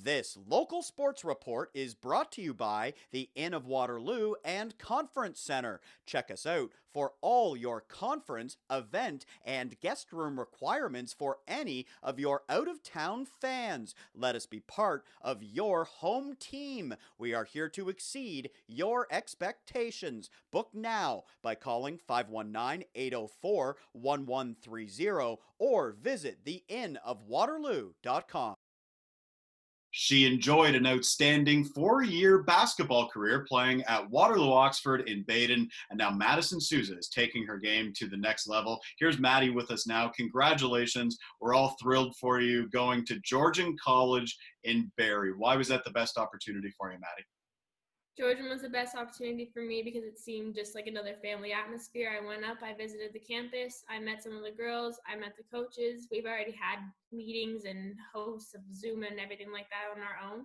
This local sports report is brought to you by the Inn of Waterloo and Conference Center. Check us out for all your conference, event, and guest room requirements for any of your out-of-town fans. Let us be part of your home team. We are here to exceed your expectations. Book now by calling 519-804-1130 or visit theinnofwaterloo.com. She enjoyed an outstanding 4-year basketball career playing at Waterloo-Oxford in Baden, and now Maddy Sousa is taking her game to the next level. Here's Maddy with us now. Congratulations. We're all thrilled for you going to Georgian College in Barrie. Why was that the best opportunity for you, Maddy? Georgian was the best opportunity for me because it seemed just like another family atmosphere. I went up, I visited the campus, I met some of the girls, I met the coaches. We've already had meetings and hosts of Zoom and everything like that on our own.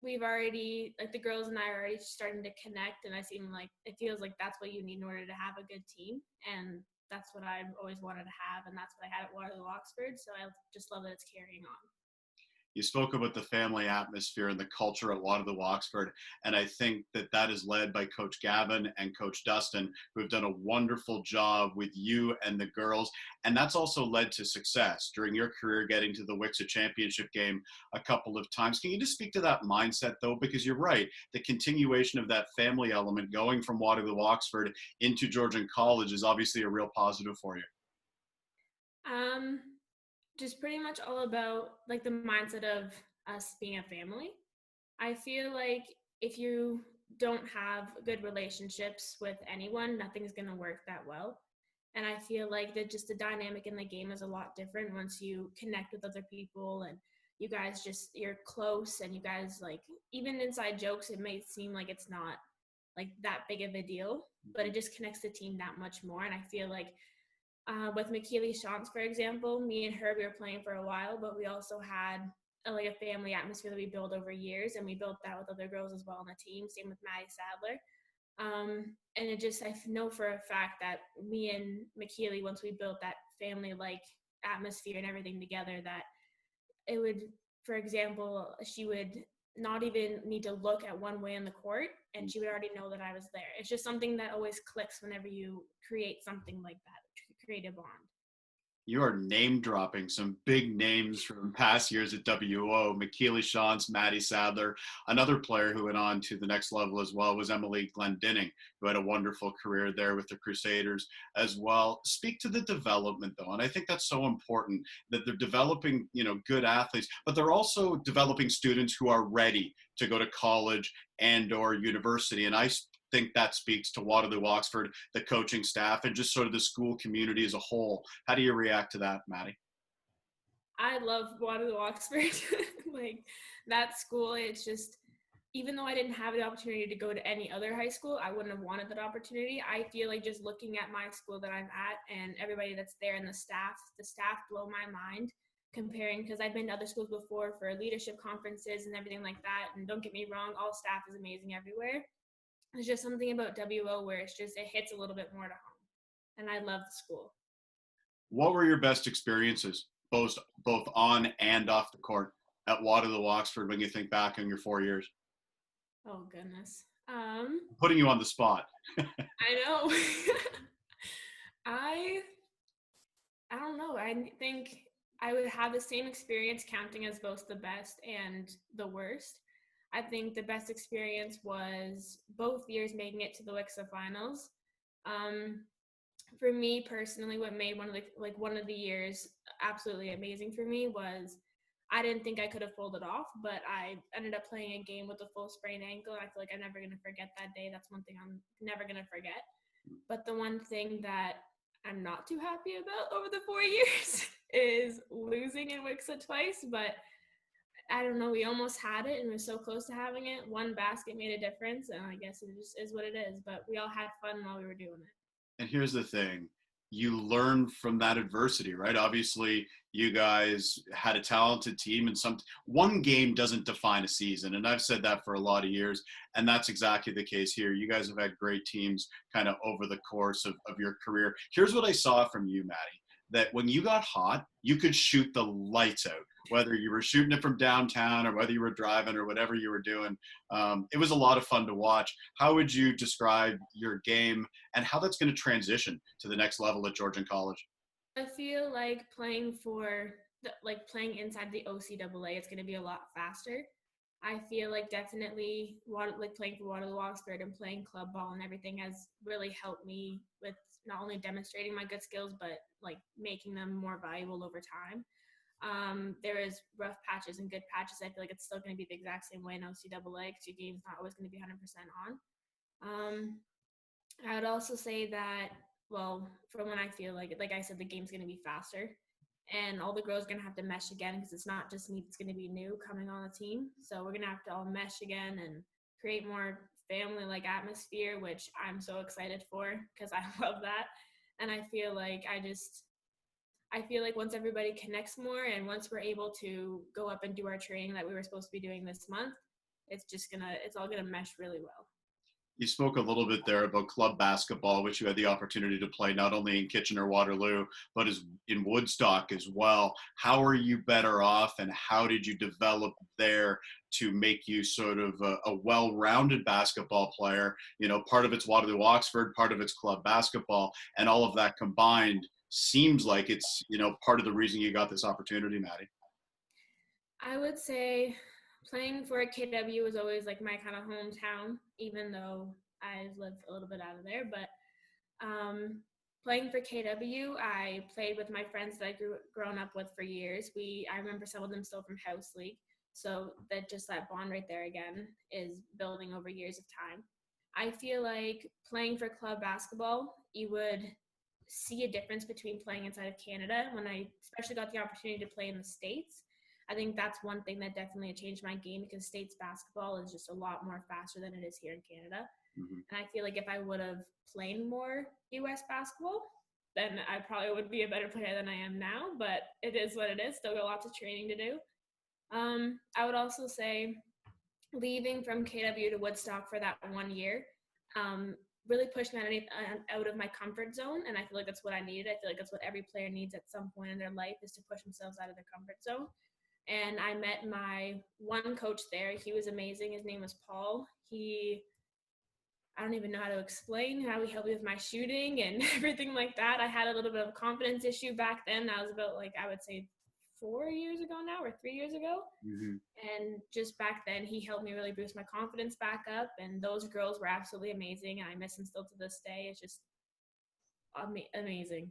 We've already, like the girls and I are already starting to connect, and it feels like that's what you need in order to have a good team. And that's what I've always wanted to have, and that's what I had at Waterloo-Oxford. So I just love that it's carrying on. You spoke about the family atmosphere and the culture at Waterloo-Oxford, and I think that is led by Coach Gavin and Coach Dustin, who have done a wonderful job with you and the girls, and that's also led to success during your career, getting to the WCSSAA championship game a couple of times. Can you just speak to that mindset, though? Because you're right, the continuation of that family element going from Waterloo-Oxford into Georgian College is obviously a real positive for you. Just pretty much all about like the mindset of us being a family. I feel like if you don't have good relationships with anyone, nothing's going to work that well. And I feel like that just the dynamic in the game is a lot different once you connect with other people and you guys you're close, and you guys, like, even inside jokes, it may seem like it's not like that big of a deal, but it just connects the team that much more. And I feel like with McKeely Shantz, for example, me and her, we were playing for a while, but we also had a family atmosphere that we built over years, and we built that with other girls as well on the team. Same with Maddy Sadler. And I know for a fact that me and McKeely, once we built that family-like atmosphere and everything together, that it would, for example, she would not even need to look at one way on the court, and she would already know that I was there. It's just something that always clicks whenever you create something like that, create a bond. You are name dropping some big names from past years at WO. McKeely Shantz, Maddy Sadler. Another player who went on to the next level as well was Emily Glendinning, who had a wonderful career there with the Crusaders as well. Speak to the development, though, and I think that's so important that they're developing, good athletes, but they're also developing students who are ready to go to college and or university. And I think that speaks to Waterloo-Oxford, the coaching staff, and just sort of the school community as a whole. How do you react to that, Maddy? I love Waterloo-Oxford. Like, that school, it's just, even though I didn't have the opportunity to go to any other high school, I wouldn't have wanted that opportunity. I feel like just looking at my school that I'm at and everybody that's there and the staff blow my mind comparing, because I've been to other schools before for leadership conferences and everything like that. And don't get me wrong, all staff is amazing everywhere. There's just something about WO where it hits a little bit more to home. And I love the school. What were your best experiences, both on and off the court, at Waterloo-Oxford when you think back on your 4 years? Oh, goodness. Putting you on the spot. I know. I don't know. I think I would have the same experience counting as both the best and the worst. I think the best experience was both years making it to the WCSSAA finals. For me personally, what made one of the years absolutely amazing for me was I didn't think I could have pulled it off, but I ended up playing a game with a full sprained ankle. I feel like I'm never going to forget that day. That's one thing I'm never going to forget. But the one thing that I'm not too happy about over the 4 years is losing in WCSSAA twice, but I don't know, we almost had it and we're so close to having it. One basket made a difference, and I guess it just is what it is. But we all had fun while we were doing it. And here's the thing. You learn from that adversity, right? Obviously, you guys had a talented team, and one game doesn't define a season. And I've said that for a lot of years, and that's exactly the case here. You guys have had great teams kind of over the course of your career. Here's what I saw from you, Maddy, that when you got hot, you could shoot the lights out whether you were shooting it from downtown or whether you were driving or whatever you were doing. It was a lot of fun to watch. How would you describe your game and how that's going to transition to the next level at Georgian College? I feel like playing inside the OCAA, it's going to be a lot faster. I feel like definitely playing for Waterloo-Oxford and playing club ball and everything has really helped me with not only demonstrating my good skills, but like making them more valuable over time. There is rough patches and good patches. I feel like it's still going to be the exact same way in OCAA because your game's not always going to be 100% on. Um, I would also say that, well, from when I feel like I said, the game's going to be faster and all the girls are going to have to mesh again because it's not just me that's going to be new coming on the team. So we're going to have to all mesh again and create more family-like atmosphere, which I'm so excited for because I love that. And I feel like once everybody connects more and once we're able to go up and do our training that we were supposed to be doing this month, it's all gonna mesh really well. You spoke a little bit there about club basketball, which you had the opportunity to play not only in Kitchener-Waterloo, but as in Woodstock as well. How are you better off, and how did you develop there to make you sort of a well-rounded basketball player? You know, part of it's Waterloo-Oxford, part of it's club basketball, and all of that combined seems like it's, you know, part of the reason you got this opportunity, Maddy. I would say playing for KW was always like my kind of hometown, even though I live a little bit out of there. But playing for KW, I played with my friends that I grown up with for years. I remember some of them still from house league. So that bond right there again is building over years of time. I feel like playing for club basketball, you would see a difference between playing inside of Canada when I especially got the opportunity to play in the States. I think that's one thing that definitely changed my game because States basketball is just a lot more faster than it is here in Canada. Mm-hmm. And I feel like if I would have played more US basketball, then I probably would be a better player than I am now. But it is what it is. Still got lots of training to do. I would also say leaving from KW to Woodstock for that 1 year really pushed me out of my comfort zone. And I feel like that's what I needed. I feel like that's what every player needs at some point in their life is to push themselves out of their comfort zone. And I met my one coach there. He was amazing. His name was Paul. I don't even know how to explain how he helped me with my shooting and everything like that. I had a little bit of a confidence issue back then. That was about I would say 4 years ago now or 3 years ago. Mm-hmm. And just back then, he helped me really boost my confidence back up. And those girls were absolutely amazing. And I miss them still to this day. It's just amazing.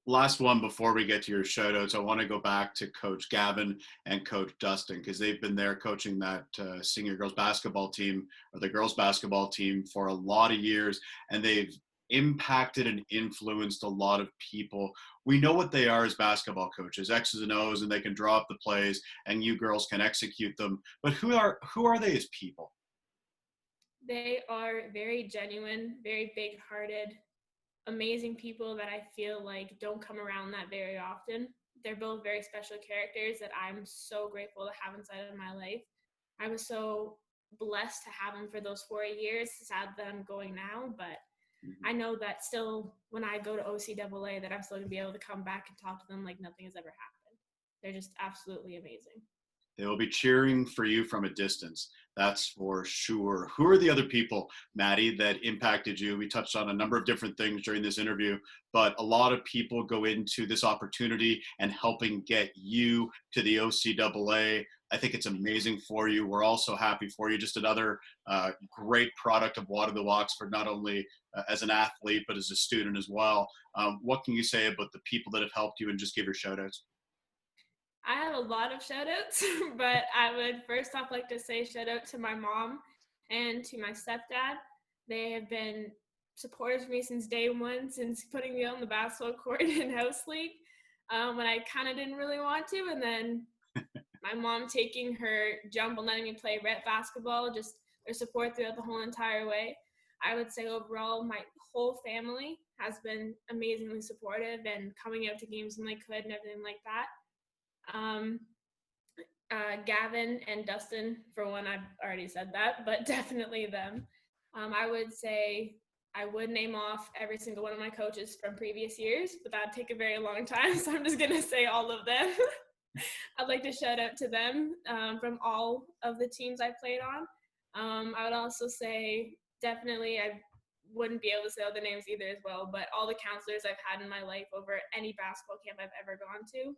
Last one before we get to your shout outs, I want to go back to Coach Gavin and Coach Dustin because they've been there coaching that senior girls basketball team or the girls basketball team for a lot of years, and they've impacted and influenced a lot of people. We know what they are as basketball coaches, X's and O's, and they can draw up the plays and you girls can execute them. But who are they as people? They are very genuine, very big-hearted, amazing people that I feel like don't come around that very often. They're both very special characters that I'm so grateful to have inside of my life. I was so blessed to have them for those 4 years. Sad that I'm going now, but I know that still when I go to OCAA that I'm still going to be able to come back and talk to them like nothing has ever happened. They're just absolutely amazing. They will be cheering for you from a distance. That's for sure. Who are the other people, Maddy, that impacted you? We touched on a number of different things during this interview, but a lot of people go into this opportunity and helping get you to the OCAA. I think it's amazing for you. We're also happy for you. Just another great product of Waterloo-Oxford, not only as an athlete, but as a student as well. What can you say about the people that have helped you and just give your shout outs? I have a lot of shout outs, but I would first off like to say shout out to my mom and to my stepdad. They have been supporters of me since day one, since putting me on the basketball court in house league when I kind of didn't really want to. And then my mom taking her jump and letting me play rep basketball, just their support throughout the whole entire way. I would say overall, my whole family has been amazingly supportive and coming out to games when they could and everything like that. Gavin and Dustin, for one, I've already said that, but definitely them. I would say I would name off every single one of my coaches from previous years, but that'd take a very long time, so I'm just going to say all of them. I'd like to shout out to them from all of the teams I played on. I would also say definitely I wouldn't be able to say all the names either as well, but all the counselors I've had in my life over any basketball camp I've ever gone to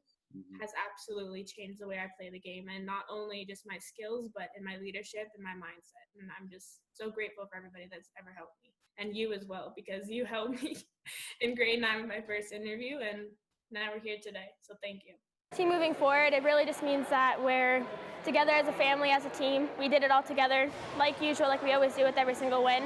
has absolutely changed the way I play the game, and not only just my skills, but in my leadership and my mindset. And I'm just so grateful for everybody that's ever helped me, and you as well, because you helped me in grade 9 with my first interview, and now we're here today. So thank you. Team moving forward, it really just means that we're together as a family, as a team. We did it all together, like usual, like we always do with every single win.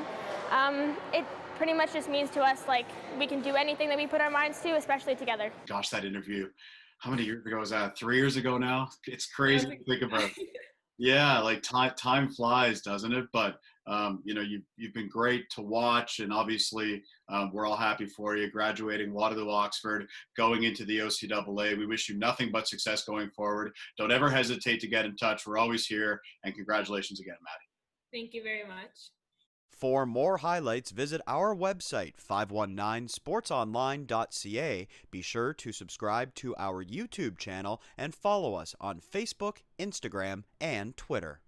It pretty much just means to us like we can do anything that we put our minds to, especially together. Gosh, that interview, how many years ago was that? 3 years ago now? It's crazy to think about. Yeah, like time flies, doesn't it? But you've been great to watch, and obviously we're all happy for you graduating Waterloo-Oxford, going into the OCAA. We wish you nothing but success going forward. Don't ever hesitate to get in touch. We're always here, and congratulations again, Maddy. Thank you very much. For more highlights, visit our website, 519sportsonline.ca. Be sure to subscribe to our YouTube channel and follow us on Facebook, Instagram, and Twitter.